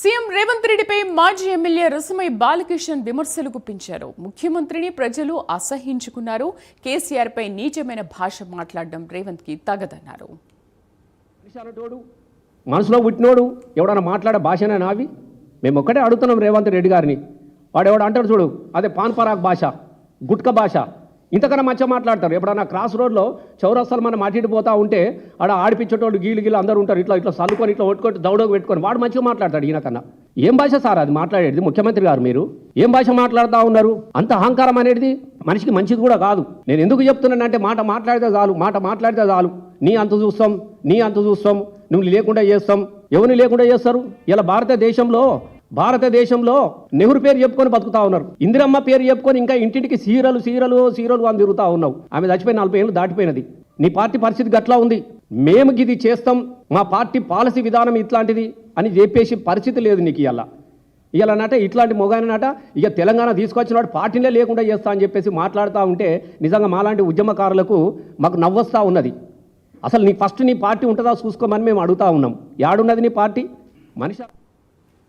CM Revanth రెడ్డిపై మాజీ MLA Rasamayya Balakishan విమర్శలు గుప్పించారు. ముఖ్యమంత్రిని ప్రజలు అసహించుకున్నారు. కేసీఆర్ పై నీచమైన భాష మాట్లాడడం రేవంత్ కి తగదన్నారు. మనసులో పుట్టినోడు ఎవడన్నా మాట్లాడే భాషనే నావి. మేము ఒక్కటే అడుగుతున్నాం రేవంత్ రెడ్డి గారిని. వాడు ఎవడు అంటాడు చూడు, అదే పాన్ పరాగ్ భాష, గుట్క భాష, ఇంతకన్నా మంచిగా మాట్లాడతారు. ఎప్పుడన్నా క్రాస్ రోడ్లో చౌరస్తాలు మనం మాట్లాడిపోతూ ఉంటే ఆడ ఆడిపించేటోళ్ళు గీలు అందరూ ఉంటారు. ఇట్లా చల్లుకొని ఇట్లా కొట్టుకొని దౌడకు పెట్టుకొని వాడు మంచిగా మాట్లాడతాడు. ఈయనకన్నా ఏం భాష సార్ అది మాట్లాడేది? ముఖ్యమంత్రి గారు మీరు ఏం భాష మాట్లాడుతూ ఉన్నారు? అంత అహంకారం అనేది మనిషికి మంచిది కూడా కాదు. నేను ఎందుకు చెప్తున్నానంటే మాట మాట్లాడితే చాలు నీ అంత చూస్తాం నువ్వు లేకుండా చేస్తాం. ఎవరిని లేకుండా చేస్తారు? ఇలా భారతదేశంలో నెహ్రూ పేరు చెప్పుకొని బతుకుతా ఉన్నారు. ఇందిరమ్మ పేరు చెప్పుకొని ఇంకా ఇంటింటికి సీరలు అని తిరుగుతూ ఉన్నావు. ఆమె చచ్చిపోయి 40 ఏళ్ళు దాటిపోయినది. నీ పార్టీ పరిస్థితి గట్లా ఉంది. మేము ఇది చేస్తాం, మా పార్టీ పాలసీ విధానం ఇట్లాంటిది అని చెప్పేసి పరిస్థితి లేదు నీకు. ఇలానట ఇట్లాంటి మొగానట ఇక తెలంగాణ తీసుకొచ్చినాడు పార్టీనే లేకుండా చేస్తా అని చెప్పేసి మాట్లాడుతూ ఉంటే నిజంగా మాలాంటి ఉద్యమకారులకు మాకు నవ్వొస్తూ ఉన్నది. అసలు నీ పార్టీ ఉంటుందా చూసుకోమని మేము అడుగుతా ఉన్నాం. యాడున్నది నీ పార్టీ? మనిషి